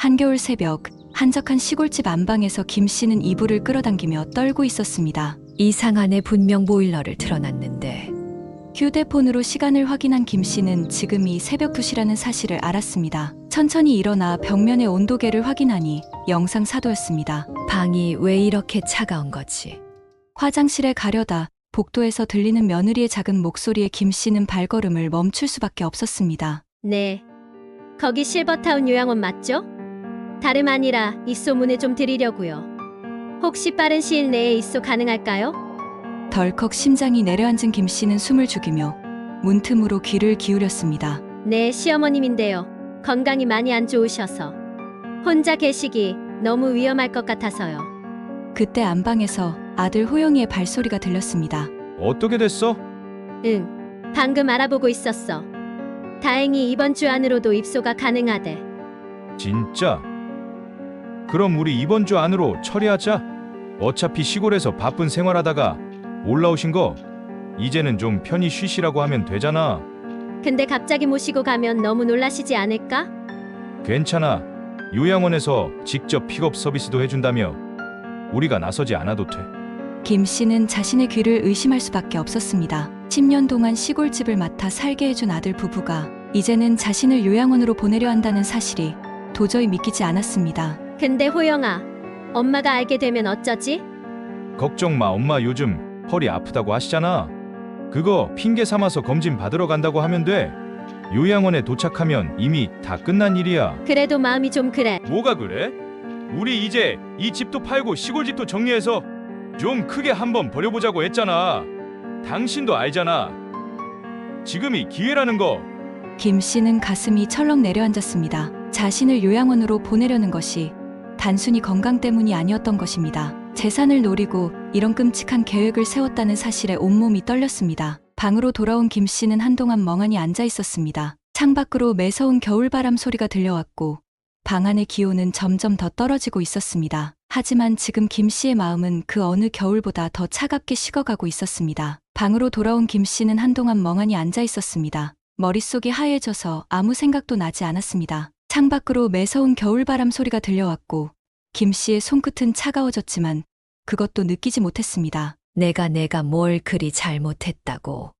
한겨울 새벽, 한적한 시골집 안방에서 김 씨는 이불을 끌어당기며 떨고 있었습니다. 이상하네. 분명 보일러를 틀어놨는데. 휴대폰으로 시간을 확인한 김 씨는 지금이 새벽 2시라는 사실을 알았습니다. 천천히 일어나 벽면의 온도계를 확인하니 영상 4도였습니다. 방이 왜 이렇게 차가운 거지? 화장실에 가려다 복도에서 들리는 며느리의 작은 목소리에 김 씨는 발걸음을 멈출 수밖에 없었습니다. 네. 거기 실버타운 요양원 맞죠? 다름 아니라 입소 문의 좀 드리려고요. 혹시 빠른 시일 내에 입소 가능할까요? 덜컥 심장이 내려앉은 김 씨는 숨을 죽이며 문틈으로 귀를 기울였습니다. 네, 시어머님인데요. 건강이 많이 안 좋으셔서 혼자 계시기 너무 위험할 것 같아서요. 그때 안방에서 아들 호영이의 발소리가 들렸습니다. 어떻게 됐어? 응, 방금 알아보고 있었어. 다행히 이번 주 안으로도 입소가 가능하대. 진짜? 그럼 우리 이번 주 안으로 처리하자. 어차피 시골에서 바쁜 생활하다가 올라오신 거 이제는 좀 편히 쉬시라고 하면 되잖아. 근데 갑자기 모시고 가면 너무 놀라시지 않을까? 괜찮아. 요양원에서 직접 픽업 서비스도 해준다며 우리가 나서지 않아도 돼. 김 씨는 자신의 귀를 의심할 수밖에 없었습니다. 10년 동안 시골집을 맡아 살게 해준 아들 부부가 이제는 자신을 요양원으로 보내려 한다는 사실이 도저히 믿기지 않았습니다. 근데 호영아, 엄마가 알게 되면 어쩌지? 걱정 마. 엄마 요즘 허리 아프다고 하시잖아. 그거 핑계 삼아서 검진 받으러 간다고 하면 돼. 요양원에 도착하면 이미 다 끝난 일이야. 그래도 마음이 좀 그래. 뭐가 그래? 우리 이제 이 집도 팔고 시골집도 정리해서 좀 크게 한번 버려보자고 했잖아. 당신도 알잖아. 지금이 기회라는 거. 김 씨는 가슴이 철렁 내려앉았습니다. 자신을 요양원으로 보내려는 것이 단순히 건강 때문이 아니었던 것입니다. 재산을 노리고 이런 끔찍한 계획을 세웠다는 사실에 온몸이 떨렸습니다. 방으로 돌아온 김 씨는 한동안 멍하니 앉아 있었습니다. 창밖으로 매서운 겨울바람 소리가 들려왔고 방 안의 기온은 점점 더 떨어지고 있었습니다. 하지만 지금 김 씨의 마음은 그 어느 겨울보다 더 차갑게 식어가고 있었습니다. 방으로 돌아온 김 씨는 한동안 멍하니 앉아 있었습니다. 머릿속이 하얘져서 아무 생각도 나지 않았습니다. 창밖으로 매서운 겨울바람 소리가 들려왔고 김 씨의 손끝은 차가워졌지만 그것도 느끼지 못했습니다. 내가 뭘 그리 잘못했다고.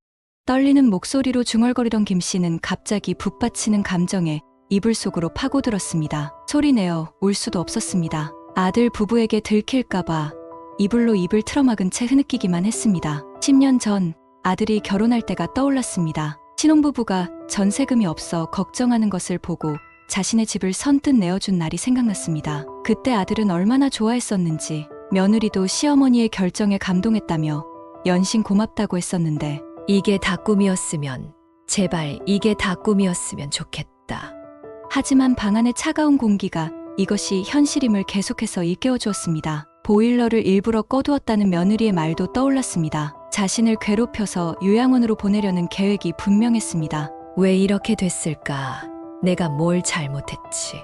떨리는 목소리로 중얼거리던 김 씨는 갑자기 북받치는 감정에 이불 속으로 파고들었습니다. 소리내어 울 수도 없었습니다. 아들 부부에게 들킬까봐 이불로 입을 틀어막은 채 흐느끼기만 했습니다. 10년 전 아들이 결혼할 때가 떠올랐습니다. 신혼부부가 전세금이 없어 걱정하는 것을 보고 자신의 집을 선뜻 내어준 날이 생각났습니다. 그때 아들은 얼마나 좋아했었는지 며느리도 시어머니의 결정에 감동했다며 연신 고맙다고 했었는데 이게 다 꿈이었으면, 제발 이게 다 꿈이었으면 좋겠다. 하지만 방 안의 차가운 공기가 이것이 현실임을 계속해서 일깨워주었습니다. 보일러를 일부러 꺼두었다는 며느리의 말도 떠올랐습니다. 자신을 괴롭혀서 요양원으로 보내려는 계획이 분명했습니다. 왜 이렇게 됐을까? 내가 뭘 잘못했지?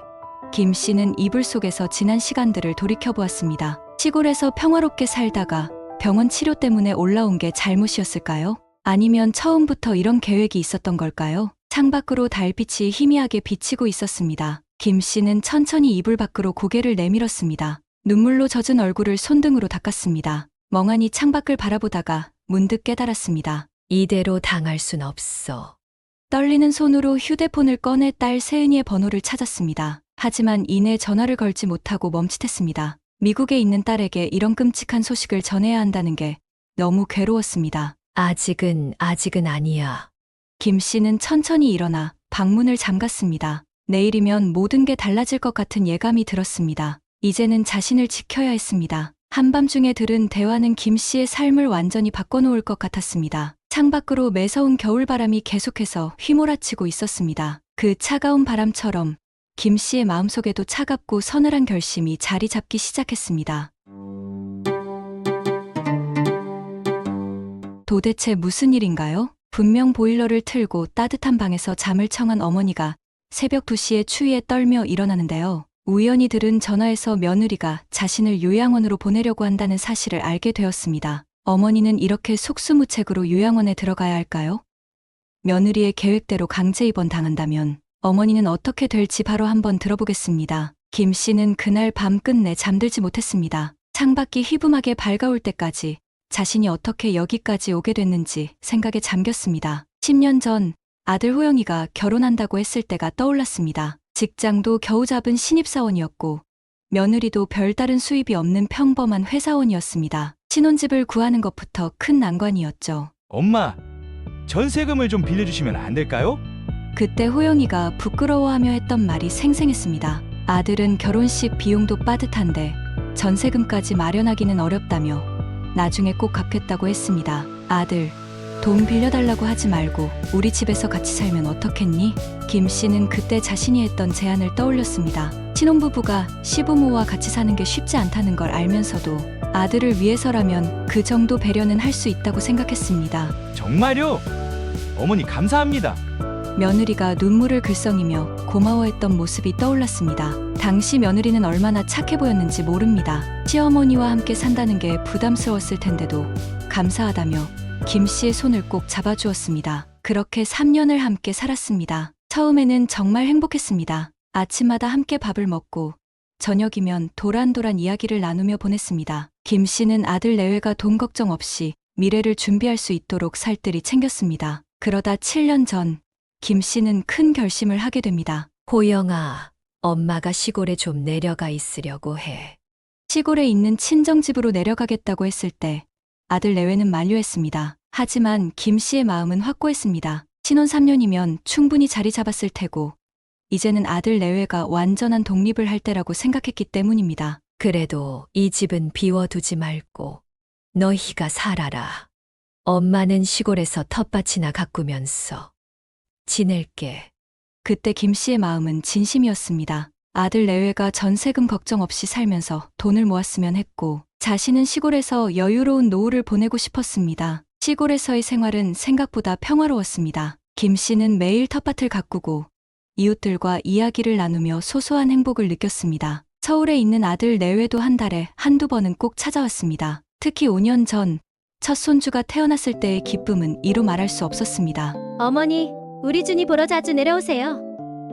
김 씨는 이불 속에서 지난 시간들을 돌이켜보았습니다. 시골에서 평화롭게 살다가 병원 치료 때문에 올라온 게 잘못이었을까요? 아니면 처음부터 이런 계획이 있었던 걸까요? 창밖으로 달빛이 희미하게 비치고 있었습니다. 김 씨는 천천히 이불 밖으로 고개를 내밀었습니다. 눈물로 젖은 얼굴을 손등으로 닦았습니다. 멍하니 창밖을 바라보다가 문득 깨달았습니다. 이대로 당할 순 없어. 떨리는 손으로 휴대폰을 꺼내 딸 세은이의 번호를 찾았습니다. 하지만 이내 전화를 걸지 못하고 멈칫했습니다. 미국에 있는 딸에게 이런 끔찍한 소식을 전해야 한다는 게 너무 괴로웠습니다. 아직은 아니야. 김 씨는 천천히 일어나 방문을 잠갔습니다. 내일이면 모든 게 달라질 것 같은 예감이 들었습니다. 이제는 자신을 지켜야 했습니다. 한밤중에 들은 대화는 김 씨의 삶을 완전히 바꿔놓을 것 같았습니다. 창밖으로 매서운 겨울바람이 계속해서 휘몰아치고 있었습니다. 그 차가운 바람처럼 김 씨의 마음속에도 차갑고 서늘한 결심이 자리 잡기 시작했습니다. 도대체 무슨 일인가요? 분명 보일러를 틀고 따뜻한 방에서 잠을 청한 어머니가 새벽 2시에 추위에 떨며 일어나는데요. 우연히 들은 전화에서 며느리가 자신을 요양원으로 보내려고 한다는 사실을 알게 되었습니다. 어머니는 이렇게 속수무책으로 요양원에 들어가야 할까요? 며느리의 계획대로 강제 입원 당한다면 어머니는 어떻게 될지 바로 한번 들어보겠습니다. 김 씨는 그날 밤 끝내 잠들지 못했습니다. 창밖이 희붐하게 밝아올 때까지 자신이 어떻게 여기까지 오게 됐는지 생각에 잠겼습니다. 10년 전 아들 호영이가 결혼한다고 했을 때가 떠올랐습니다. 직장도 겨우 잡은 신입사원이었고 며느리도 별다른 수입이 없는 평범한 회사원이었습니다. 신혼집을 구하는 것부터 큰 난관이었죠. 엄마, 전세금을 좀 빌려주시면 안 될까요? 그때 호영이가 부끄러워하며 했던 말이 생생했습니다. 아들은 결혼식 비용도 빠듯한데 전세금까지 마련하기는 어렵다며 나중에 꼭 갚겠다고 했습니다. 아들, 돈 빌려달라고 하지 말고 우리 집에서 같이 살면 어떻겠니? 김 씨는 그때 자신이 했던 제안을 떠올렸습니다. 신혼부부가 시부모와 같이 사는 게 쉽지 않다는 걸 알면서도 아들을 위해서라면 그 정도 배려는 할 수 있다고 생각했습니다. 정말요? 어머니 감사합니다. 며느리가 눈물을 글썽이며 고마워했던 모습이 떠올랐습니다. 당시 며느리는 얼마나 착해 보였는지 모릅니다. 시어머니와 함께 산다는 게 부담스러웠을 텐데도 감사하다며 김 씨의 손을 꼭 잡아주었습니다. 그렇게 3년을 함께 살았습니다. 처음에는 정말 행복했습니다. 아침마다 함께 밥을 먹고 저녁이면 도란도란 이야기를 나누며 보냈습니다. 김 씨는 아들 내외가 돈 걱정 없이 미래를 준비할 수 있도록 살뜰히 챙겼습니다. 그러다 7년 전 김 씨는 큰 결심을 하게 됩니다. 호영아, 엄마가 시골에 좀 내려가 있으려고 해. 시골에 있는 친정집으로 내려가겠다고 했을 때 아들 내외는 만류했습니다. 하지만 김 씨의 마음은 확고했습니다. 신혼 3년이면 충분히 자리 잡았을 테고 이제는 아들 내외가 완전한 독립을 할 때라고 생각했기 때문입니다. 그래도 이 집은 비워두지 말고 너희가 살아라. 엄마는 시골에서 텃밭이나 가꾸면서 지낼게. 그때 김 씨의 마음은 진심이었습니다. 아들 내외가 전세금 걱정 없이 살면서 돈을 모았으면 했고 자신은 시골에서 여유로운 노후를 보내고 싶었습니다. 시골에서의 생활은 생각보다 평화로웠습니다. 김 씨는 매일 텃밭을 가꾸고 이웃들과 이야기를 나누며 소소한 행복을 느꼈습니다. 서울에 있는 아들 내외도 한 달에 한두 번은 꼭 찾아왔습니다. 특히 5년 전 첫 손주가 태어났을 때의 기쁨은 이루 말할 수 없었습니다. 어머니, 우리 준이 보러 자주 내려오세요.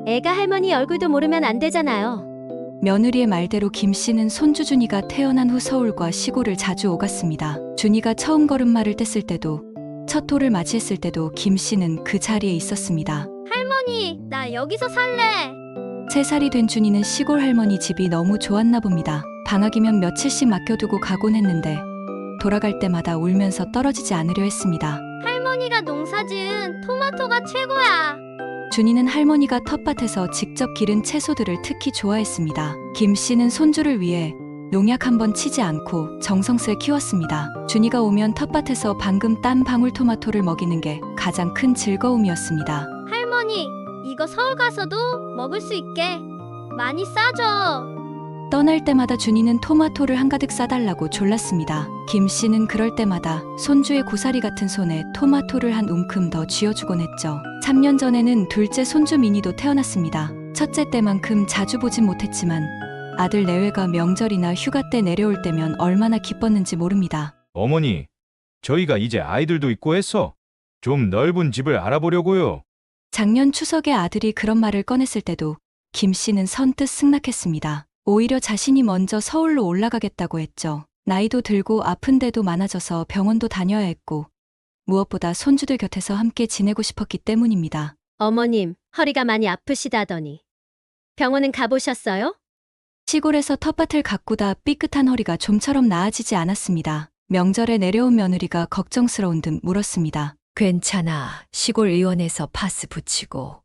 애가 할머니 얼굴도 모르면 안 되잖아요. 며느리의 말대로 김 씨는 손주 준이가 태어난 후 서울과 시골을 자주 오갔습니다. 준이가 처음 걸음마를 뗐을 때도 첫 호를 맞이했을 때도 김 씨는 그 자리에 있었습니다. 할머니, 나 여기서 살래. 3살이 된 준이는 시골 할머니 집이 너무 좋았나 봅니다. 방학이면 며칠씩 맡겨두고 가곤 했는데 돌아갈 때마다 울면서 떨어지지 않으려 했습니다. 할머니가 농사지은 토마토가 최고야. 준이는 할머니가 텃밭에서 직접 기른 채소들을 특히 좋아했습니다. 김 씨는 손주를 위해 농약 한 번 치지 않고 정성스레 키웠습니다. 준이가 오면 텃밭에서 방금 딴 방울토마토를 먹이는 게 가장 큰 즐거움이었습니다. 할머니, 이거 서울 가서도 먹을 수 있게 많이 싸줘. 떠날 때마다 준이는 토마토를 한가득 싸달라고 졸랐습니다. 김 씨는 그럴 때마다 손주의 고사리 같은 손에 토마토를 한 움큼 더 쥐어주곤 했죠. 3년 전에는 둘째 손주 미니도 태어났습니다. 첫째 때만큼 자주 보진 못했지만 아들 내외가 명절이나 휴가 때 내려올 때면 얼마나 기뻤는지 모릅니다. 어머니, 저희가 이제 아이들도 있고 해서 좀 넓은 집을 알아보려고요. 작년 추석에 아들이 그런 말을 꺼냈을 때도 김 씨는 선뜻 승낙했습니다. 오히려 자신이 먼저 서울로 올라가겠다고 했죠. 나이도 들고 아픈 데도 많아져서 병원도 다녀야 했고 무엇보다 손주들 곁에서 함께 지내고 싶었기 때문입니다. 어머님, 허리가 많이 아프시다더니 병원은 가보셨어요? 시골에서 텃밭을 가꾸다 삐끗한 허리가 좀처럼 나아지지 않았습니다. 명절에 내려온 며느리가 걱정스러운 듯 물었습니다. 괜찮아. 시골 의원에서 파스 붙이고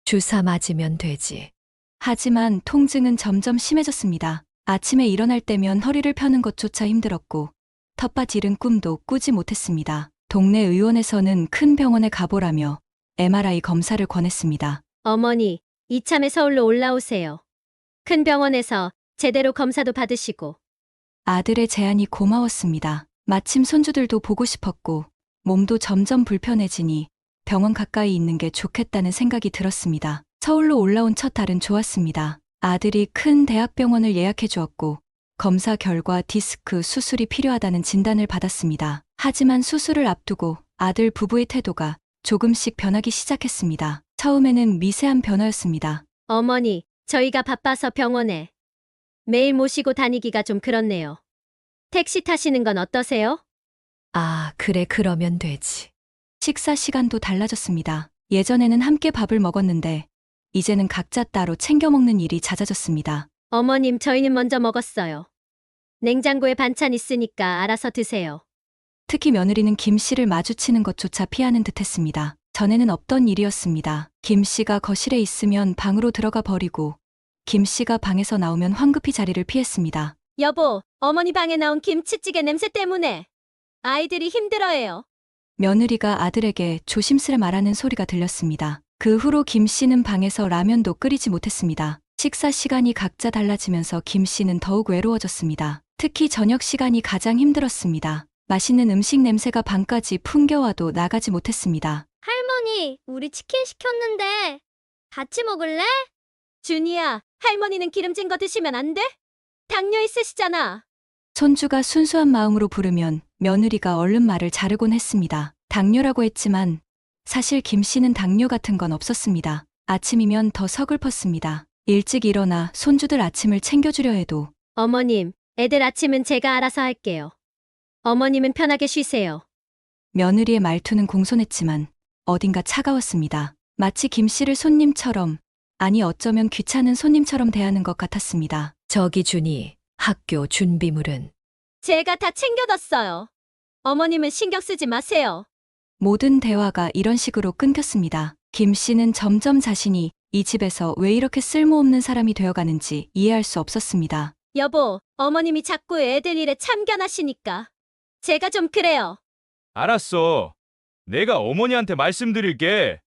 주사 맞으면 되지. 하지만 통증은 점점 심해졌습니다. 아침에 일어날 때면 허리를 펴는 것조차 힘들었고 텃밭 일은 꿈도 꾸지 못했습니다. 동네 의원에서는 큰 병원에 가보라며 MRI 검사를 권했습니다. 어머니, 이참에 서울로 올라오세요. 큰 병원에서 제대로 검사도 받으시고. 아들의 제안이 고마웠습니다. 마침 손주들도 보고 싶었고 몸도 점점 불편해지니 병원 가까이 있는 게 좋겠다는 생각이 들었습니다. 서울로 올라온 첫 달은 좋았습니다. 아들이 큰 대학병원을 예약해 주었고 검사 결과 디스크 수술이 필요하다는 진단을 받았습니다. 하지만 수술을 앞두고 아들 부부의 태도가 조금씩 변하기 시작했습니다. 처음에는 미세한 변화였습니다. 어머니, 저희가 바빠서 병원에 매일 모시고 다니기가 좀 그렇네요. 택시 타시는 건 어떠세요? 아, 그래, 그러면 되지. 식사 시간도 달라졌습니다. 예전에는 함께 밥을 먹었는데 이제는 각자 따로 챙겨 먹는 일이 잦아졌습니다. 어머님, 저희는 먼저 먹었어요. 냉장고에 반찬 있으니까 알아서 드세요. 특히 며느리는 김 씨를 마주치는 것조차 피하는 듯했습니다. 전에는 없던 일이었습니다. 김 씨가 거실에 있으면 방으로 들어가 버리고 김 씨가 방에서 나오면 황급히 자리를 피했습니다. 여보, 어머니 방에 나온 김치찌개 냄새 때문에 아이들이 힘들어해요. 며느리가 아들에게 조심스레 말하는 소리가 들렸습니다. 그 후로 김 씨는 방에서 라면도 끓이지 못했습니다. 식사 시간이 각자 달라지면서 김 씨는 더욱 외로워졌습니다. 특히 저녁 시간이 가장 힘들었습니다. 맛있는 음식 냄새가 방까지 풍겨와도 나가지 못했습니다. 할머니, 우리 치킨 시켰는데 같이 먹을래? 준이야, 할머니는 기름진 거 드시면 안 돼? 당뇨 있으시잖아. 손주가 순수한 마음으로 부르면 며느리가 얼른 말을 자르곤 했습니다. 당뇨라고 했지만 사실 김 씨는 당뇨 같은 건 없었습니다. 아침이면 더 서글펐습니다. 일찍 일어나 손주들 아침을 챙겨주려 해도 어머님, 애들 아침은 제가 알아서 할게요. 어머님은 편하게 쉬세요. 며느리의 말투는 공손했지만 어딘가 차가웠습니다. 마치 김 씨를 손님처럼, 아니 어쩌면 귀찮은 손님처럼 대하는 것 같았습니다. 저기 준이, 학교 준비물은? 제가 다 챙겨뒀어요. 어머님은 신경 쓰지 마세요. 모든 대화가 이런 식으로 끊겼습니다. 김 씨는 점점 자신이 이 집에서 왜 이렇게 쓸모없는 사람이 되어가는지 이해할 수 없었습니다. 여보, 어머님이 자꾸 애들 일에 참견하시니까 제가 좀 그래요. 알았어. 내가 어머니한테 말씀드릴게.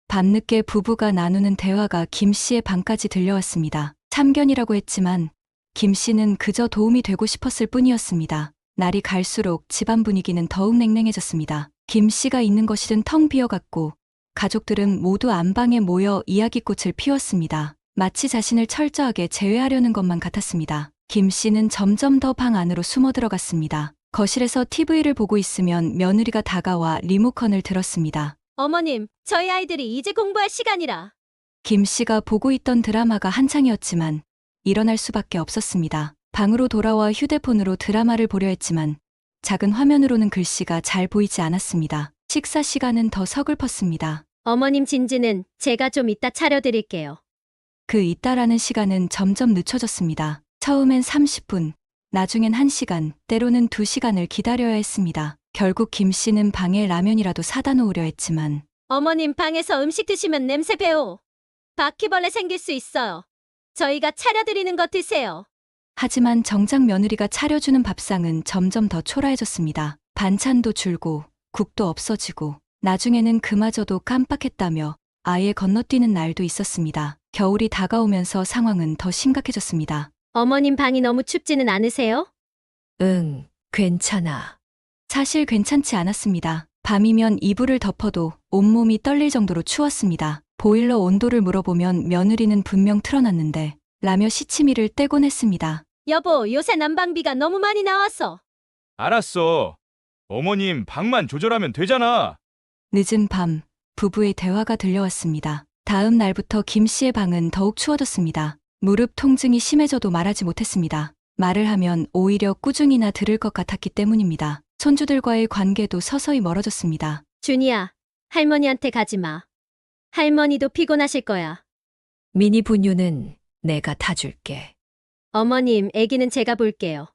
밤늦게 부부가 나누는 대화가 김 씨의 방까지 들려왔습니다. 참견이라고 했지만 김 씨는 그저 도움이 되고 싶었을 뿐이었습니다. 날이 갈수록 집안 분위기는 더욱 냉랭해졌습니다. 김 씨가 있는 거실은 텅 비어갔고 가족들은 모두 안방에 모여 이야기꽃을 피웠습니다. 마치 자신을 철저하게 제외하려는 것만 같았습니다. 김 씨는 점점 더 방 안으로 숨어 들어갔습니다. 거실에서 TV를 보고 있으면 며느리가 다가와 리모컨을 들었습니다. 어머님, 저희 아이들이 이제 공부할 시간이라. 김 씨가 보고 있던 드라마가 한창이었지만 일어날 수밖에 없었습니다. 방으로 돌아와 휴대폰으로 드라마를 보려 했지만 작은 화면으로는 글씨가 잘 보이지 않았습니다. 식사 시간은 더 서글펐습니다. 어머님 진지는 제가 좀 이따 차려드릴게요. 그 이따라는 시간은 점점 늦춰졌습니다. 처음엔 30분, 나중엔 1시간, 때로는 2시간을 기다려야 했습니다. 결국 김 씨는 방에 라면이라도 사다 놓으려 했지만 어머님 방에서 음식 드시면 냄새 배워. 바퀴벌레 생길 수 있어요. 저희가 차려드리는 거 드세요. 하지만 정작 며느리가 차려주는 밥상은 점점 더 초라해졌습니다. 반찬도 줄고 국도 없어지고 나중에는 그마저도 깜빡했다며 아예 건너뛰는 날도 있었습니다. 겨울이 다가오면서 상황은 더 심각해졌습니다. 어머님 방이 너무 춥지는 않으세요? 응, 괜찮아. 사실 괜찮지 않았습니다. 밤이면 이불을 덮어도 온몸이 떨릴 정도로 추웠습니다. 보일러 온도를 물어보면 며느리는 분명 틀어놨는데 라며 시치미를 떼곤 했습니다. 여보, 요새 난방비가 너무 많이 나와서. 알았어. 어머님 방만 조절하면 되잖아. 늦은 밤, 부부의 대화가 들려왔습니다. 다음 날부터 김 씨의 방은 더욱 추워졌습니다. 무릎 통증이 심해져도 말하지 못했습니다. 말을 하면 오히려 꾸중이나 들을 것 같았기 때문입니다. 손주들과의 관계도 서서히 멀어졌습니다. 준이야, 할머니한테 가지 마. 할머니도 피곤하실 거야. 미니 분유는 내가 타줄게. 어머님, 아기는 제가 볼게요.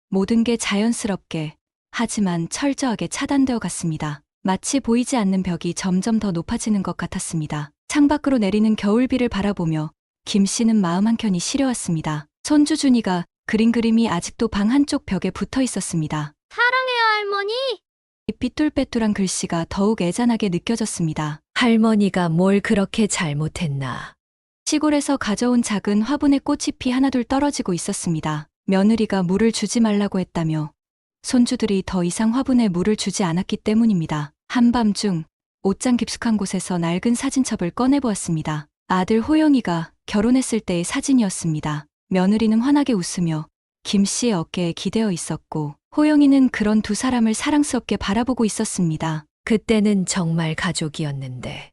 모든 게 자연스럽게, 하지만 철저하게 차단되어 갔습니다. 마치 보이지 않는 벽이 점점 더 높아지는 것 같았습니다. 창밖으로 내리는 겨울비를 바라보며 김 씨는 마음 한켠이 시려왔습니다. 손주 준이가 그린 그림이 아직도 방 한쪽 벽에 붙어 있었습니다. 사랑해요, 할머니. 이 삐뚤빼뚤한 글씨가 더욱 애잔하게 느껴졌습니다. 할머니가 뭘 그렇게 잘못했나? 시골에서 가져온 작은 화분에 꽃잎이 하나둘 떨어지고 있었습니다. 며느리가 물을 주지 말라고 했다며 손주들이 더 이상 화분에 물을 주지 않았기 때문입니다. 한밤중 옷장 깊숙한 곳에서 낡은 사진첩을 꺼내보았습니다. 아들 호영이가 결혼했을 때의 사진이었습니다. 며느리는 환하게 웃으며 김 씨의 어깨에 기대어 있었고 호영이는 그런 두 사람을 사랑스럽게 바라보고 있었습니다. 그때는 정말 가족이었는데.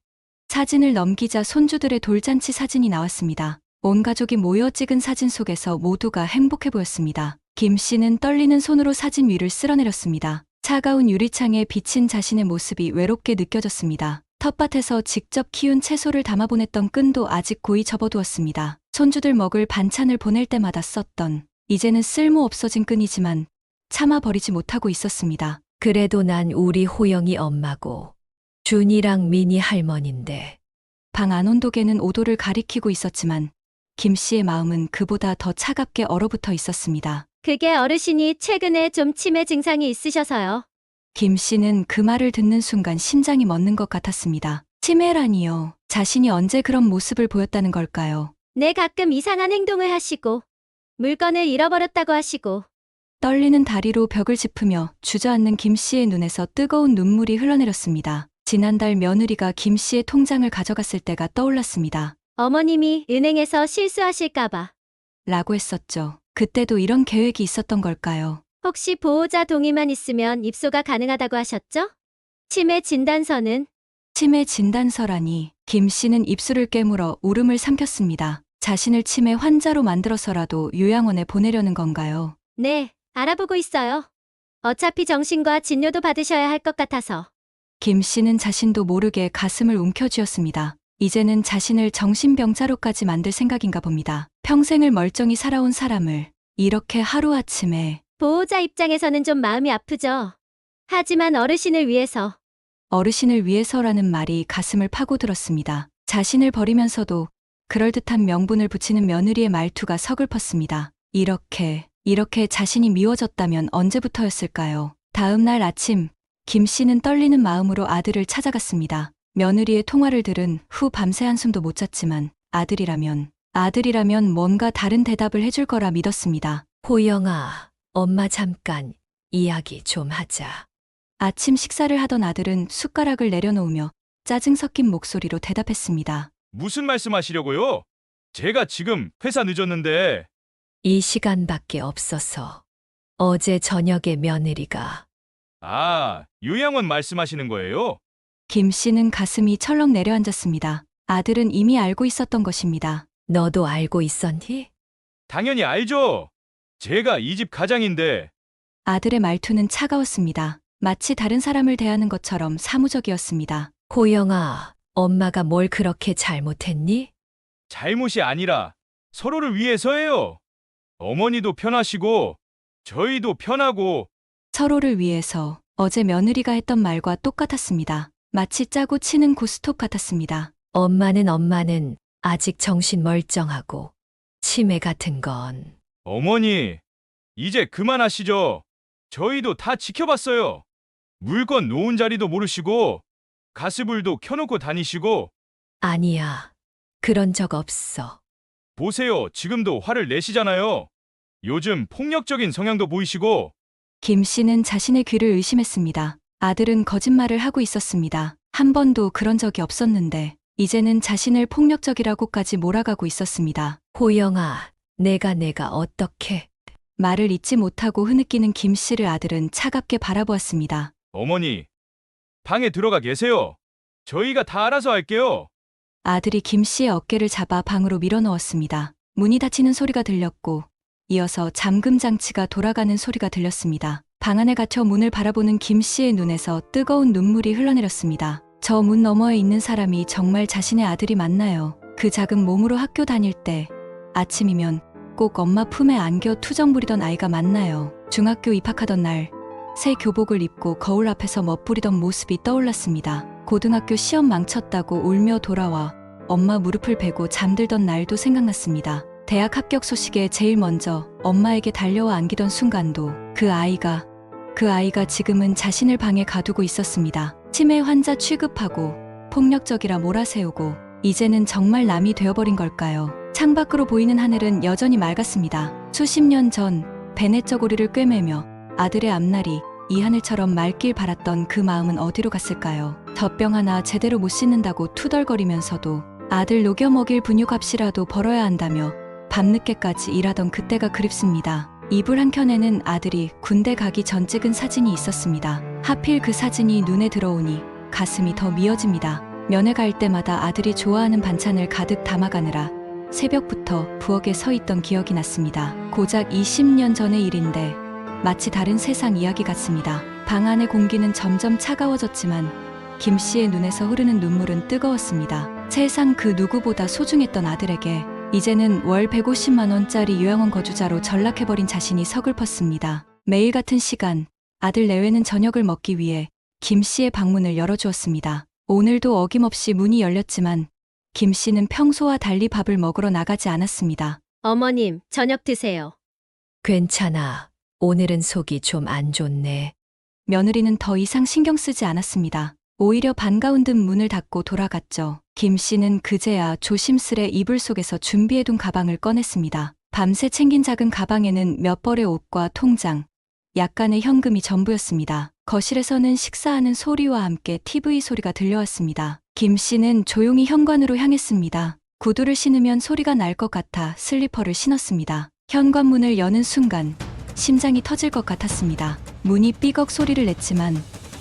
사진을 넘기자 손주들의 돌잔치 사진이 나왔습니다. 온 가족이 모여 찍은 사진 속에서 모두가 행복해 보였습니다. 김 씨는 떨리는 손으로 사진 위를 쓸어내렸습니다. 차가운 유리창에 비친 자신의 모습이 외롭게 느껴졌습니다. 텃밭에서 직접 키운 채소를 담아보냈던 끈도 아직 고이 접어두었습니다. 손주들 먹을 반찬을 보낼 때마다 썼던 이제는 쓸모 없어진 끈이지만 참아버리지 못하고 있었습니다. 그래도 난 우리 호영이 엄마고 준이랑 미니 할머니인데. 방 안온도계는 5도를 가리키고 있었지만 김 씨의 마음은 그보다 더 차갑게 얼어붙어 있었습니다. 그게 어르신이 최근에 좀 치매 증상이 있으셔서요. 김 씨는 그 말을 듣는 순간 심장이 멎는 것 같았습니다. 치매라니요. 자신이 언제 그런 모습을 보였다는 걸까요? 네, 가끔 이상한 행동을 하시고 물건을 잃어버렸다고 하시고. 떨리는 다리로 벽을 짚으며 주저앉는 김 씨의 눈에서 뜨거운 눈물이 흘러내렸습니다. 지난달 며느리가 김 씨의 통장을 가져갔을 때가 떠올랐습니다. 어머님이 은행에서 실수하실까봐. 라고 했었죠. 그때도 이런 계획이 있었던 걸까요? 혹시 보호자 동의만 있으면 입소가 가능하다고 하셨죠? 치매 진단서는? 치매 진단서라니. 김 씨는 입술을 깨물어 울음을 삼켰습니다. 자신을 치매 환자로 만들어서라도 요양원에 보내려는 건가요? 네, 알아보고 있어요. 어차피 정신과 진료도 받으셔야 할 것 같아서. 김 씨는 자신도 모르게 가슴을 움켜쥐었습니다. 이제는 자신을 정신병자로까지 만들 생각인가 봅니다. 평생을 멀쩡히 살아온 사람을 이렇게 하루아침에. 보호자 입장에서는 좀 마음이 아프죠. 하지만 어르신을 위해서. 어르신을 위해서라는 말이 가슴을 파고들었습니다. 자신을 버리면서도 그럴듯한 명분을 붙이는 며느리의 말투가 서글펐습니다. 이렇게 자신이 미워졌다면 언제부터였을까요? 다음 날 아침, 김 씨는 떨리는 마음으로 아들을 찾아갔습니다. 며느리의 통화를 들은 후 밤새 한숨도 못 잤지만 아들이라면 뭔가 다른 대답을 해줄 거라 믿었습니다. 호영아, 엄마 잠깐 이야기 좀 하자. 아침 식사를 하던 아들은 숟가락을 내려놓으며 짜증 섞인 목소리로 대답했습니다. 무슨 말씀하시려고요? 제가 지금 회사 늦었는데. 이 시간밖에 없어서. 어제 저녁에 며느리가. 아, 요양원 말씀하시는 거예요? 김 씨는 가슴이 철렁 내려앉았습니다. 아들은 이미 알고 있었던 것입니다. 너도 알고 있었니? 당연히 알죠. 제가 이 집 가장인데. 아들의 말투는 차가웠습니다. 마치 다른 사람을 대하는 것처럼 사무적이었습니다. 호영아, 엄마가 뭘 그렇게 잘못했니? 잘못이 아니라 서로를 위해서예요. 어머니도 편하시고 저희도 편하고. 서로를 위해서. 어제 며느리가 했던 말과 똑같았습니다. 마치 짜고 치는 고스톱 같았습니다. 엄마는 아직 정신 멀쩡하고 치매 같은 건. 어머니, 이제 그만하시죠. 저희도 다 지켜봤어요. 물건 놓은 자리도 모르시고 가스불도 켜놓고 다니시고. 아니야. 그런 적 없어. 보세요, 지금도 화를 내시잖아요. 요즘 폭력적인 성향도 보이시고. 김 씨는 자신의 귀를 의심했습니다. 아들은 거짓말을 하고 있었습니다. 한 번도 그런 적이 없었는데 이제는 자신을 폭력적이라고까지 몰아가고 있었습니다. 호영아, 내가 어떻게. 말을 잇지 못하고 흐느끼는 김 씨를 아들은 차갑게 바라보았습니다. 어머니, 방에 들어가 계세요. 저희가 다 알아서 할게요. 아들이 김 씨의 어깨를 잡아 방으로 밀어넣었습니다. 문이 닫히는 소리가 들렸고 이어서 잠금 장치가 돌아가는 소리가 들렸습니다. 방 안에 갇혀 문을 바라보는 김 씨의 눈에서 뜨거운 눈물이 흘러내렸습니다. 저 문 너머에 있는 사람이 정말 자신의 아들이 맞나요? 그 작은 몸으로 학교 다닐 때 아침이면 꼭 엄마 품에 안겨 투정 부리던 아이가 맞나요? 중학교 입학하던 날 새 교복을 입고 거울 앞에서 멋부리던 모습이 떠올랐습니다. 고등학교 시험 망쳤다고 울며 돌아와 엄마 무릎을 베고 잠들던 날도 생각났습니다. 대학 합격 소식에 제일 먼저 엄마에게 달려와 안기던 순간도 그 아이가 지금은 자신을 방에 가두고 있었습니다. 치매 환자 취급하고 폭력적이라 몰아세우고 이제는 정말 남이 되어버린 걸까요? 창밖으로 보이는 하늘은 여전히 맑았습니다. 수십 년 전 베네 저고리를 꿰매며 아들의 앞날이 이 하늘처럼 맑길 바랐던 그 마음은 어디로 갔을까요? 젖병 하나 제대로 못 씻는다고 투덜거리면서도 아들 녹여 먹일 분유값이라도 벌어야 한다며 밤늦게까지 일하던 그때가 그립습니다. 이불 한켠에는 아들이 군대 가기 전 찍은 사진이 있었습니다. 하필 그 사진이 눈에 들어오니 가슴이 더 미어집니다. 면회 갈 때마다 아들이 좋아하는 반찬을 가득 담아가느라 새벽부터 부엌에 서 있던 기억이 났습니다. 고작 20년 전의 일인데 마치 다른 세상 이야기 같습니다. 방 안의 공기는 점점 차가워졌지만 김 씨의 눈에서 흐르는 눈물은 뜨거웠습니다. 세상 그 누구보다 소중했던 아들에게 이제는 월 150만 원짜리 요양원 거주자로 전락해버린 자신이 서글펐습니다. 매일 같은 시간 아들 내외는 저녁을 먹기 위해 김 씨의 방문을 열어주었습니다. 오늘도 어김없이 문이 열렸지만 김 씨는 평소와 달리 밥을 먹으러 나가지 않았습니다. 어머님, 저녁 드세요. 괜찮아. 오늘은 속이 좀 안 좋네. 며느리는 더 이상 신경 쓰지 않았습니다. 오히려 반가운 듯 문을 닫고 돌아갔죠. 김 씨는 그제야 조심스레 이불 속에서 준비해둔 가방을 꺼냈습니다. 밤새 챙긴 작은 가방에는 몇 벌의 옷과 통장, 약간의 현금이 전부였습니다. 거실에서는 식사하는 소리와 함께 TV 소리가 들려왔습니다. 김 씨는 조용히 현관으로 향했습니다. 구두를 신으면 소리가 날 것 같아 슬리퍼를 신었습니다. 현관문을 여는 순간 심장이 터질 것 같았습니다. 문이 삐걱 소리를 냈지만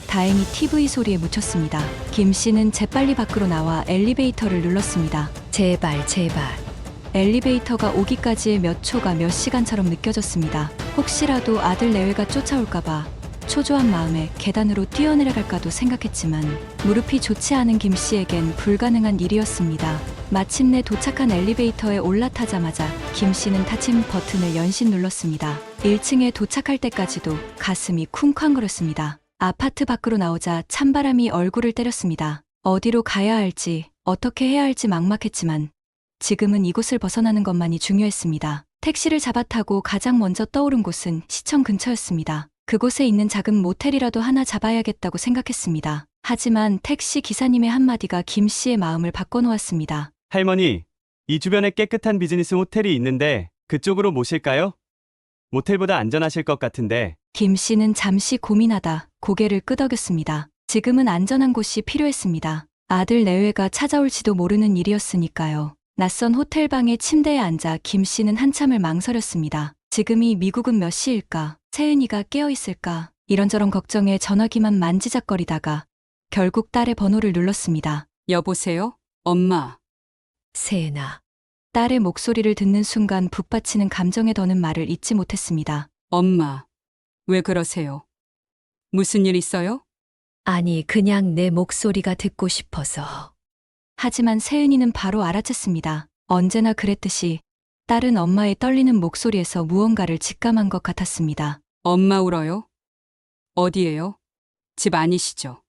다행히 TV 소리에 묻혔습니다. 김 씨는 재빨리 밖으로 나와 엘리베이터를 눌렀습니다. 제발. 엘리베이터가 오기까지의 몇 초가 몇 시간처럼 느껴졌습니다. 혹시라도 아들 내외가 쫓아올까봐 초조한 마음에 계단으로 뛰어내려갈까도 생각했지만 무릎이 좋지 않은 김 씨에겐 불가능한 일이었습니다. 마침내 도착한 엘리베이터에 올라타자마자 김 씨는 닫힌 버튼을 연신 눌렀습니다. 1층에 도착할 때까지도 가슴이 쿵쾅거렸습니다. 아파트 밖으로 나오자 찬바람이 얼굴을 때렸습니다. 어디로 가야 할지, 어떻게 해야 할지 막막했지만 지금은 이곳을 벗어나는 것만이 중요했습니다. 택시를 잡아 타고 가장 먼저 떠오른 곳은 시청 근처였습니다. 그곳에 있는 작은 모텔이라도 하나 잡아야겠다고 생각했습니다. 하지만 택시 기사님의 한마디가 김 씨의 마음을 바꿔놓았습니다. 할머니, 이 주변에 깨끗한 비즈니스 호텔이 있는데 그쪽으로 모실까요? 모텔보다 안전하실 것 같은데. 김 씨는 잠시 고민하다 고개를 끄덕였습니다. 지금은 안전한 곳이 필요했습니다. 아들 내외가 찾아올지도 모르는 일이었으니까요. 낯선 호텔방의 침대에 앉아 김 씨는 한참을 망설였습니다. 지금이 미국은 몇 시일까? 세은이가 깨어있을까? 이런저런 걱정에 전화기만 만지작거리다가 결국 딸의 번호를 눌렀습니다. 여보세요? 엄마. 세은아. 딸의 목소리를 듣는 순간 북받치는 감정에 더는 말을 잇지 못했습니다. 엄마. 왜 그러세요? 무슨 일 있어요? 아니, 그냥 내 목소리가 듣고 싶어서. 하지만 세은이는 바로 알아챘습니다. 언제나 그랬듯이 딸은 엄마의 떨리는 목소리에서 무언가를 직감한 것 같았습니다. 엄마 울어요? 어디에요? 집 아니시죠?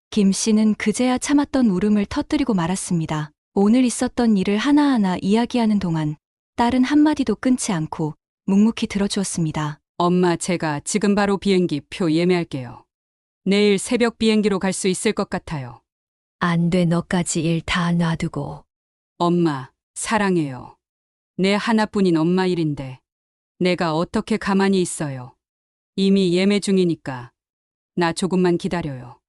김 씨는 그제야 참았던 울음을 터뜨리고 말았습니다. 오늘 있었던 일을 하나하나 이야기하는 동안 딸은 한마디도 끊지 않고 묵묵히 들어주었습니다. 엄마, 제가 지금 바로 비행기 표 예매할게요. 내일 새벽 비행기로 갈 수 있을 것 같아요. 안 돼, 너까지 일 다 놔두고. 엄마, 사랑해요. 내 하나뿐인 엄마 일인데 내가 어떻게 가만히 있어요. 이미 예매 중이니까 나 조금만 기다려요.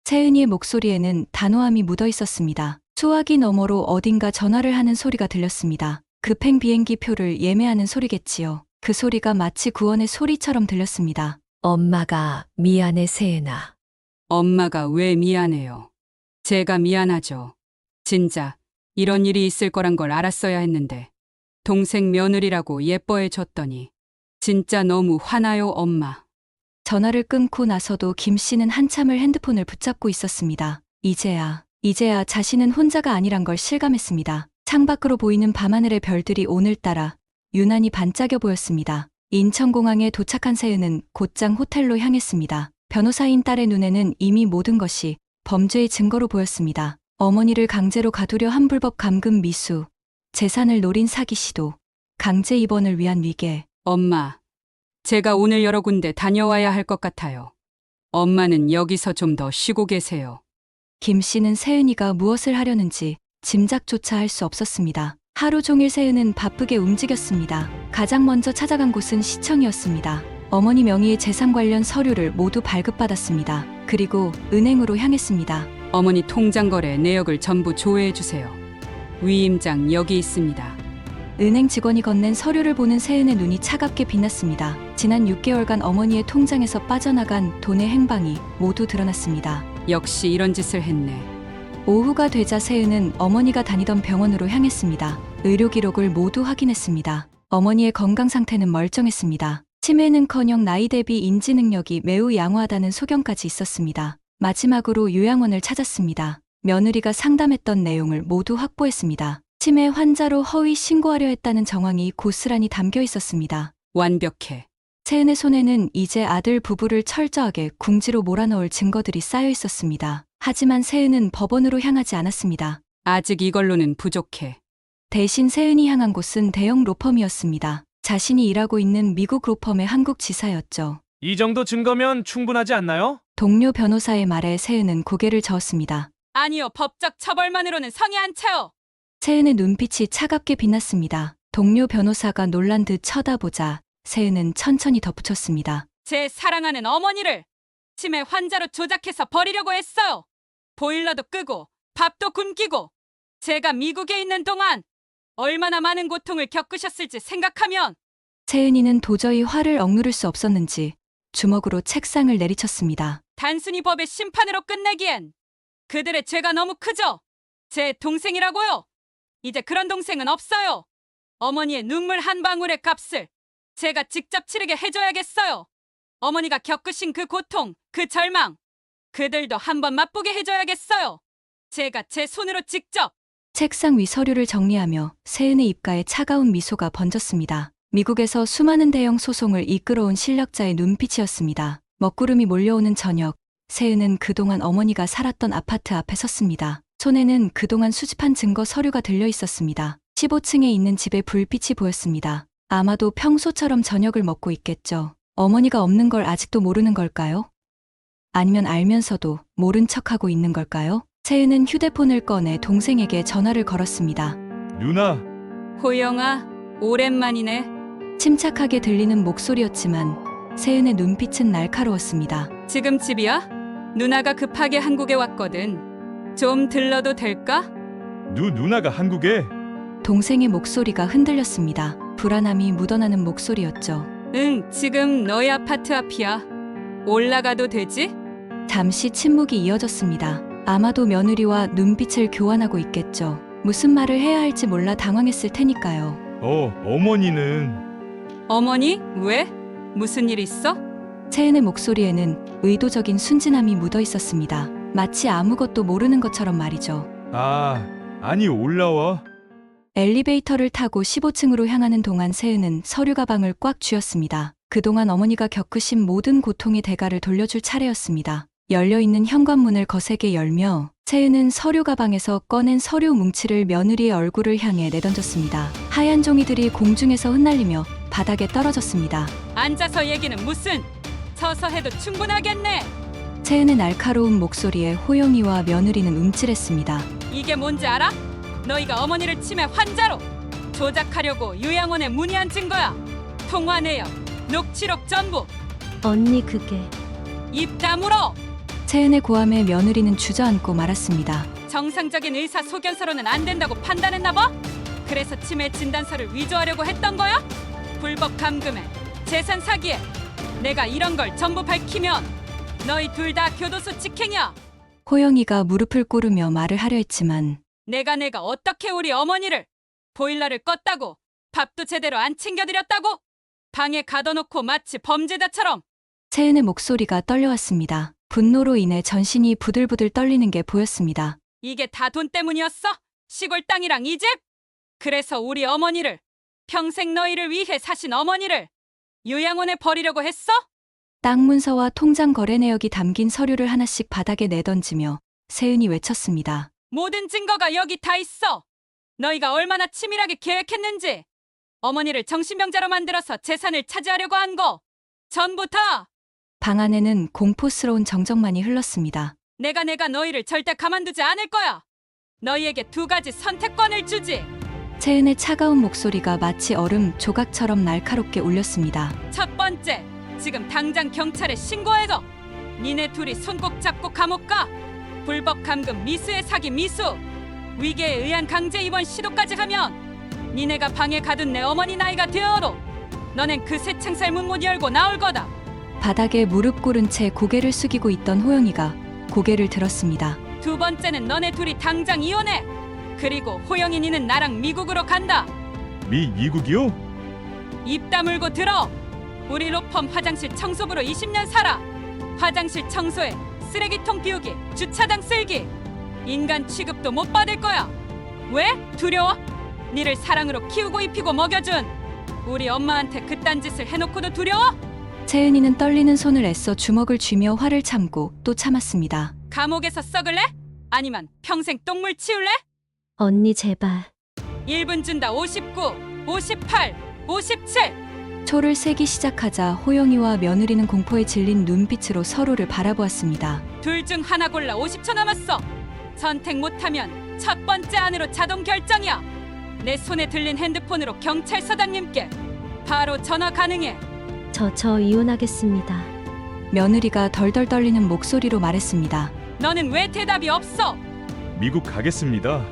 세은이의 목소리에는 단호함이 묻어 있었습니다. 수화기 너머로 어딘가 전화를 하는 소리가 들렸습니다. 급행 비행기 표를 예매하는 소리겠지요. 그 소리가 마치 구원의 소리처럼 들렸습니다. 엄마가 미안해, 세은아. 엄마가 왜 미안해요? 제가 미안하죠. 진짜 이런 일이 있을 거란 걸 알았어야 했는데 동생 며느리라고 예뻐해 줬더니 진짜 너무 화나요, 엄마. 전화를 끊고 나서도 김 씨는 한참을 핸드폰을 붙잡고 있었습니다. 이제야 자신은 혼자가 아니란 걸 실감했습니다. 창밖으로 보이는 밤하늘의 별들이 오늘따라 유난히 반짝여 보였습니다. 인천공항에 도착한 세은은 곧장 호텔로 향했습니다. 변호사인 딸의 눈에는 이미 모든 것이 범죄의 증거로 보였습니다. 어머니를 강제로 가두려 한 불법 감금 미수, 재산을 노린 사기 시도, 강제 입원을 위한 위계. 엄마, 제가 오늘 여러 군데 다녀와야 할 것 같아요. 엄마는 여기서 좀 더 쉬고 계세요. 김 씨는 세은이가 무엇을 하려는지 짐작조차 할 수 없었습니다. 하루 종일 세은은 바쁘게 움직였습니다. 가장 먼저 찾아간 곳은 시청이었습니다. 어머니 명의의 재산 관련 서류를 모두 발급받았습니다. 그리고 은행으로 향했습니다. 어머니 통장 거래 내역을 전부 조회해 주세요. 위임장 여기 있습니다. 은행 직원이 건넨 서류를 보는 세은의 눈이 차갑게 빛났습니다. 지난 6개월간 어머니의 통장에서 빠져나간 돈의 행방이 모두 드러났습니다. 역시 이런 짓을 했네. 오후가 되자 세은은 어머니가 다니던 병원으로 향했습니다. 의료 기록을 모두 확인했습니다. 어머니의 건강 상태는 멀쩡했습니다. 치매는커녕 나이 대비 인지 능력이 매우 양호하다는 소견까지 있었습니다. 마지막으로 요양원을 찾았습니다. 며느리가 상담했던 내용을 모두 확보했습니다. 치매 환자로 허위 신고하려 했다는 정황이 고스란히 담겨 있었습니다. 완벽해. 세은의 손에는 이제 아들 부부를 철저하게 궁지로 몰아넣을 증거들이 쌓여 있었습니다. 하지만 세은은 법원으로 향하지 않았습니다. 아직 이걸로는 부족해. 대신 세은이 향한 곳은 대형 로펌이었습니다. 자신이 일하고 있는 미국 로펌의 한국 지사였죠. 이 정도 증거면 충분하지 않나요? 동료 변호사의 말에 세은은 고개를 저었습니다. 아니요, 법적 처벌만으로는 성이 안 차요. 세은의 눈빛이 차갑게 빛났습니다. 동료 변호사가 놀란 듯 쳐다보자 세은은 천천히 덧붙였습니다. 제 사랑하는 어머니를 치매 환자로 조작해서 버리려고 했어요. 보일러도 끄고 밥도 굶기고 제가 미국에 있는 동안 얼마나 많은 고통을 겪으셨을지 생각하면 세은이는 도저히 화를 억누를 수 없었는지 주먹으로 책상을 내리쳤습니다. 단순히 법의 심판으로 끝내기엔 그들의 죄가 너무 크죠. 제 동생이라고요. 이제 그런 동생은 없어요. 어머니의 눈물 한 방울의 값을 제가 직접 치르게 해줘야겠어요. 어머니가 겪으신 그 고통, 그 절망, 그들도 한번 맛보게 해줘야겠어요. 제가 제 손으로 직접. 책상 위 서류를 정리하며 세은의 입가에 차가운 미소가 번졌습니다. 미국에서 수많은 대형 소송을 이끌어온 실력자의 눈빛이었습니다. 먹구름이 몰려오는 저녁, 세은은 그동안 어머니가 살았던 아파트 앞에 섰습니다. 손에는 그동안 수집한 증거 서류가 들려 있었습니다. 15층에 있는 집에 불빛이 보였습니다. 아마도 평소처럼 저녁을 먹고 있겠죠. 어머니가 없는 걸 아직도 모르는 걸까요? 아니면 알면서도 모른 척하고 있는 걸까요? 세은은 휴대폰을 꺼내 동생에게 전화를 걸었습니다. 누나, 호영아, 오랜만이네. 침착하게 들리는 목소리였지만 세은의 눈빛은 날카로웠습니다. 지금 집이야? 누나가 급하게 한국에 왔거든. 좀 들러도 될까? 누나가 한국에? 동생의 목소리가 흔들렸습니다. 불안함이 묻어나는 목소리였죠. 응, 지금 너희 아파트 앞이야. 올라가도 되지? 잠시 침묵이 이어졌습니다. 아마도 며느리와 눈빛을 교환하고 있겠죠. 무슨 말을 해야 할지 몰라 당황했을 테니까요. 어머니는 어머니? 왜? 무슨 일 있어? 세은의 목소리에는 의도적인 순진함이 묻어 있었습니다. 마치 아무것도 모르는 것처럼 말이죠. 아니 올라와. 엘리베이터를 타고 15층으로 향하는 동안 세은은 서류 가방을 꽉 쥐었습니다. 그동안 어머니가 겪으신 모든 고통의 대가를 돌려줄 차례였습니다. 열려있는 현관문을 거세게 열며 세은은 서류 가방에서 꺼낸 서류 뭉치를 며느리의 얼굴을 향해 내던졌습니다. 하얀 종이들이 공중에서 흩날리며 바닥에 떨어졌습니다. 앉아서 얘기는 무슨? 서서 해도 충분하겠네. 세은의 날카로운 목소리에 호영이와 며느리는 움찔했습니다. 이게 뭔지 알아? 너희가 어머니를 치매 환자로 조작하려고 요양원에 문의한 증거야. 통화 내역, 녹취록 전부. 언니 그게 입 다물어. 세은의 고함에 며느리는 주저앉고 말았습니다. 정상적인 의사 소견서로는 안 된다고 판단했나 봐? 그래서 치매 진단서를 위조하려고 했던 거야? 불법 감금에 재산 사기에 내가 이런 걸 전부 밝히면 너희 둘 다 교도소 직행이야. 호영이가 무릎을 꿇으며 말을 하려 했지만 내가 어떻게 우리 어머니를 보일러를 껐다고 밥도 제대로 안 챙겨드렸다고 방에 가둬놓고 마치 범죄자처럼. 세은의 목소리가 떨려왔습니다. 분노로 인해 전신이 부들부들 떨리는 게 보였습니다. 이게 다 돈 때문이었어? 시골 땅이랑 이 집? 그래서 우리 어머니를 평생 너희를 위해 사신 어머니를 요양원에 버리려고 했어? 땅 문서와 통장 거래 내역이 담긴 서류를 하나씩 바닥에 내던지며 세은이 외쳤습니다. 모든 증거가 여기 다 있어. 너희가 얼마나 치밀하게 계획했는지. 어머니를 정신병자로 만들어서 재산을 차지하려고 한 거 전부 다. 방 안에는 공포스러운 정적만이 흘렀습니다. 내가 너희를 절대 가만두지 않을 거야. 너희에게 두 가지 선택권을 주지. 세은의 차가운 목소리가 마치 얼음 조각처럼 날카롭게 울렸습니다. 첫 번째, 지금 당장 경찰에 신고해서 니네 둘이 손 꼭 잡고 감옥 가. 불법 감금 미수의 사기 미수, 위계에 의한 강제 입원 시도까지 하면 니네가 방에 가둔 내 어머니 나이가 되어도 너넨 그 새 창살 문 못 열고 나올 거다. 바닥에 무릎 꿇은 채 고개를 숙이고 있던 호영이가 고개를 들었습니다. 두 번째는 너네 둘이 당장 이혼해. 그리고 호영이 니는 나랑 미국으로 간다. 미국이요? 입 다물고 들어. 우리 로펌 화장실 청소부로 20년 살아. 화장실 청소에 쓰레기통 비우기, 주차장 쓸기. 인간 취급도 못 받을 거야. 왜? 두려워? 니를 사랑으로 키우고 입히고 먹여준 우리 엄마한테 그딴 짓을 해놓고도 두려워? 채은이는 떨리는 손을 애써 주먹을 쥐며 화를 참고 또 참았습니다. 감옥에서 썩을래? 아니면 평생 똥물 치울래? 언니 제발. 1분 준다. 59, 58, 57. 초를 세기 시작하자 호영이와 며느리는 공포에 질린 눈빛으로 서로를 바라보았습니다. 둘 중 하나 골라. 50초 남았어. 선택 못하면 첫 번째 안으로 자동 결정이야. 내 손에 들린 핸드폰으로 경찰서장님께 바로 전화 가능해. 저 이혼하겠습니다. 며느리가 덜덜 떨리는 목소리로 말했습니다. 너는 왜 대답이 없어? 미국 가겠습니다.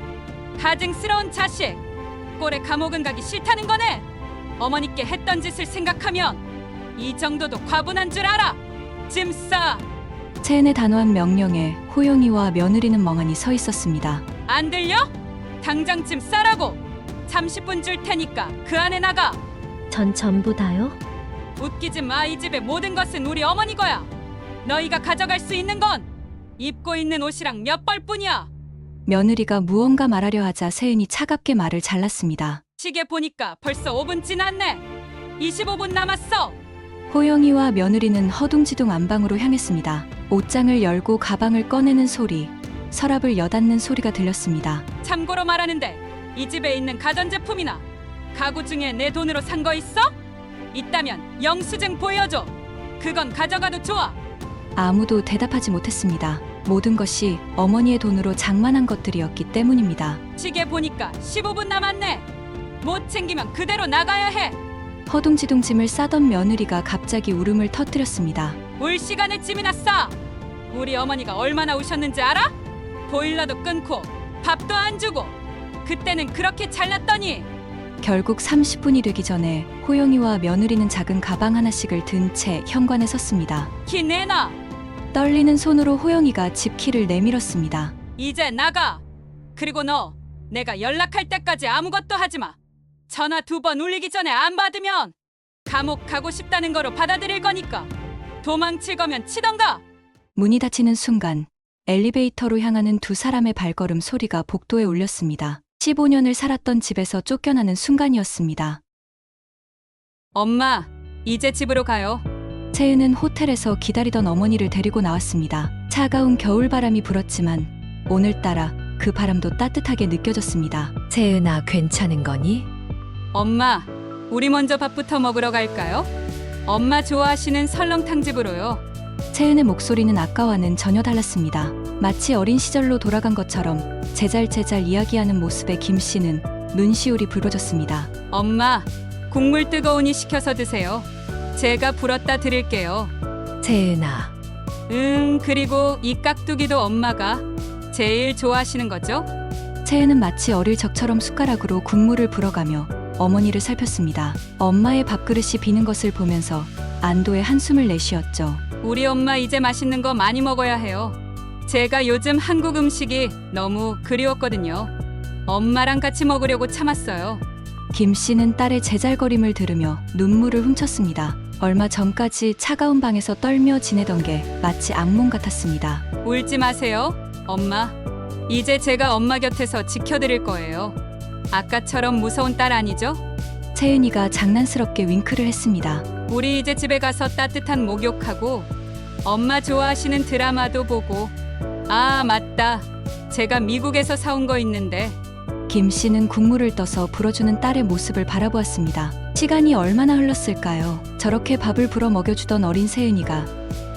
가증스러운 자식. 꼴에 감옥은 가기 싫다는 거네. 어머니께 했던 짓을 생각하면 이 정도도 과분한 줄 알아. 짐 싸. 채은의 단호한 명령에 호영이와 며느리는 멍하니 서 있었습니다. 안 들려? 당장 짐 싸라고. 30분 줄 테니까 그 안에 나가. 전 전부 다요? 웃기지 마. 이 집의 모든 것은 우리 어머니 거야. 너희가 가져갈 수 있는 건 입고 있는 옷이랑 몇 벌뿐이야. 며느리가 무언가 말하려 하자 세은이 차갑게 말을 잘랐습니다. 시계 보니까 벌써 5분 지났네. 25분 남았어. 호영이와 며느리는 허둥지둥 안방으로 향했습니다. 옷장을 열고 가방을 꺼내는 소리, 서랍을 여닫는 소리가 들렸습니다. 참고로 말하는데 이 집에 있는 가전제품이나 가구 중에 내 돈으로 산 거 있어? 있다면 영수증 보여줘. 그건 가져가도 좋아. 아무도 대답하지 못했습니다. 모든 것이 어머니의 돈으로 장만한 것들이었기 때문입니다. 시계 보니까 15분 남았네. 못 챙기면 그대로 나가야 해. 허둥지둥 짐을 싸던 며느리가 갑자기 울음을 터뜨렸습니다. 울 시간에 짐이나 싸. 우리 어머니가 얼마나 우셨는지 알아? 보일러도 끊고 밥도 안 주고. 그때는 그렇게 잘났더니. 결국 30분이 되기 전에 호영이와 며느리는 작은 가방 하나씩을 든 채 현관에 섰습니다. 키 내놔. 떨리는 손으로 호영이가 집 키를 내밀었습니다. 이제 나가. 그리고 너 내가 연락할 때까지 아무것도 하지 마. 전화 2번 울리기 전에 안 받으면 감옥 가고 싶다는 거로 받아들일 거니까. 도망칠 거면 치던가. 문이 닫히는 순간 엘리베이터로 향하는 두 사람의 발걸음 소리가 복도에 울렸습니다. 15년을 살았던 집에서 쫓겨나는 순간이었습니다. 엄마, 이제 집으로 가요. 채은은 호텔에서 기다리던 어머니를 데리고 나왔습니다. 차가운 겨울바람이 불었지만 오늘따라 그 바람도 따뜻하게 느껴졌습니다. 채은아, 괜찮은 거니? 엄마, 우리 먼저 밥부터 먹으러 갈까요? 엄마 좋아하시는 설렁탕집으로요. 채은의 목소리는 아까와는 전혀 달랐습니다. 마치 어린 시절로 돌아간 것처럼 제잘제잘 이야기하는 모습에 김 씨는 눈시울이 붉어졌습니다. 엄마, 국물 뜨거우니 시켜서 드세요. 제가 불었다 드릴게요. 채은아, 그리고 이 깍두기도 엄마가 제일 좋아하시는 거죠? 채은은 마치 어릴 적처럼 숟가락으로 국물을 불어가며 어머니를 살폈습니다. 엄마의 밥그릇이 비는 것을 보면서 안도의 한숨을 내쉬었죠. 우리 엄마 이제 맛있는 거 많이 먹어야 해요. 제가 요즘 한국 음식이 너무 그리웠거든요. 엄마랑 같이 먹으려고 참았어요. 김 씨는 딸의 제잘거림을 들으며 눈물을 훔쳤습니다. 얼마 전까지 차가운 방에서 떨며 지내던 게 마치 악몽 같았습니다. 울지 마세요, 엄마. 이제 제가 엄마 곁에서 지켜드릴 거예요. 아까처럼 무서운 딸 아니죠? 채은이가 장난스럽게 윙크를 했습니다. 우리 이제 집에 가서 따뜻한 목욕하고 엄마 좋아하시는 드라마도 보고. 아, 맞다. 제가 미국에서 사온 거 있는데. 김 씨는 국물을 떠서 불어주는 딸의 모습을 바라보았습니다. 시간이 얼마나 흘렀을까요? 저렇게 밥을 불어 먹여주던 어린 세은이가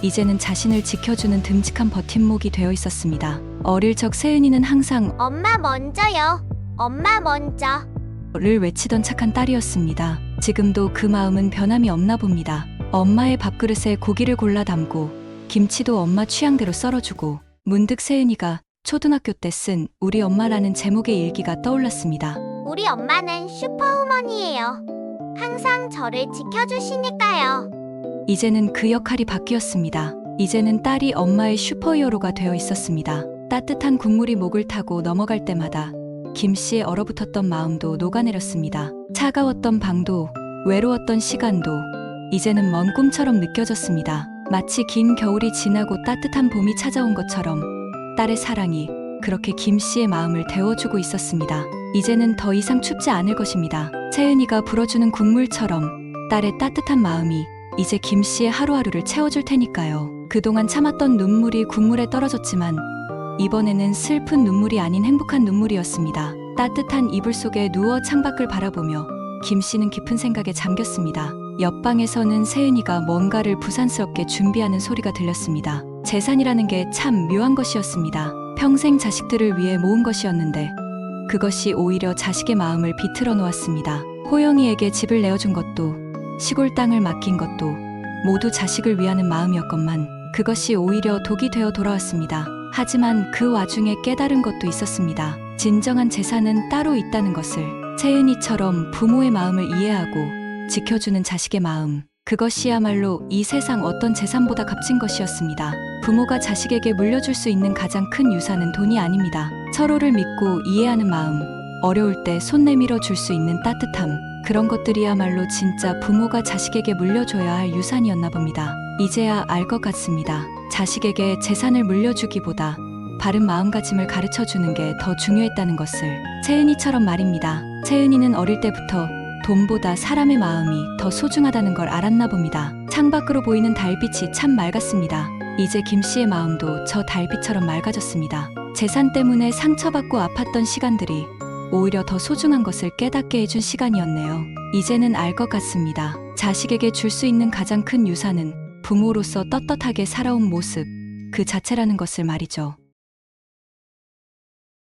이제는 자신을 지켜주는 듬직한 버팀목이 되어 있었습니다. 어릴 적 세은이는 항상 엄마 먼저요. 엄마 먼저. 를 외치던 착한 딸이었습니다. 지금도 그 마음은 변함이 없나 봅니다. 엄마의 밥그릇에 고기를 골라 담고 김치도 엄마 취향대로 썰어주고. 문득 세은이가 초등학교 때 쓴 우리 엄마라는 제목의 일기가 떠올랐습니다. 우리 엄마는 슈퍼우먼이에요. 항상 저를 지켜주시니까요. 이제는 그 역할이 바뀌었습니다. 이제는 딸이 엄마의 슈퍼히어로가 되어 있었습니다. 따뜻한 국물이 목을 타고 넘어갈 때마다 김 씨의 얼어붙었던 마음도 녹아내렸습니다. 차가웠던 방도, 외로웠던 시간도 이제는 먼 꿈처럼 느껴졌습니다. 마치 긴 겨울이 지나고 따뜻한 봄이 찾아온 것처럼 딸의 사랑이 그렇게 김 씨의 마음을 데워주고 있었습니다. 이제는 더 이상 춥지 않을 것입니다. 채은이가 불어주는 국물처럼 딸의 따뜻한 마음이 이제 김 씨의 하루하루를 채워줄 테니까요. 그동안 참았던 눈물이 국물에 떨어졌지만 이번에는 슬픈 눈물이 아닌 행복한 눈물이었습니다. 따뜻한 이불 속에 누워 창밖을 바라보며 김 씨는 깊은 생각에 잠겼습니다. 옆방에서는 세은이가 뭔가를 부산스럽게 준비하는 소리가 들렸습니다. 재산이라는 게 참 묘한 것이었습니다. 평생 자식들을 위해 모은 것이었는데 그것이 오히려 자식의 마음을 비틀어 놓았습니다. 호영이에게 집을 내어준 것도 시골 땅을 맡긴 것도 모두 자식을 위하는 마음이었건만 그것이 오히려 독이 되어 돌아왔습니다. 하지만 그 와중에 깨달은 것도 있었습니다. 진정한 재산은 따로 있다는 것을. 채은이처럼 부모의 마음을 이해하고 지켜주는 자식의 마음. 그것이야말로 이 세상 어떤 재산보다 값진 것이었습니다. 부모가 자식에게 물려줄 수 있는 가장 큰 유산은 돈이 아닙니다. 서로를 믿고 이해하는 마음, 어려울 때 손 내밀어 줄 수 있는 따뜻함, 그런 것들이야말로 진짜 부모가 자식에게 물려줘야 할 유산이었나 봅니다. 이제야 알 것 같습니다. 자식에게 재산을 물려주기보다 바른 마음가짐을 가르쳐 주는 게 더 중요했다는 것을. 채은이처럼 말입니다. 채은이는 어릴 때부터 돈보다 사람의 마음이 더 소중하다는 걸 알았나 봅니다. 창밖으로 보이는 달빛이 참 맑았습니다. 이제 김 씨의 마음도 저 달빛처럼 맑아졌습니다. 재산 때문에 상처받고 아팠던 시간들이 오히려 더 소중한 것을 깨닫게 해준 시간이었네요. 이제는 알 것 같습니다. 자식에게 줄 수 있는 가장 큰 유산은 부모로서 떳떳하게 살아온 모습, 그 자체라는 것을 말이죠.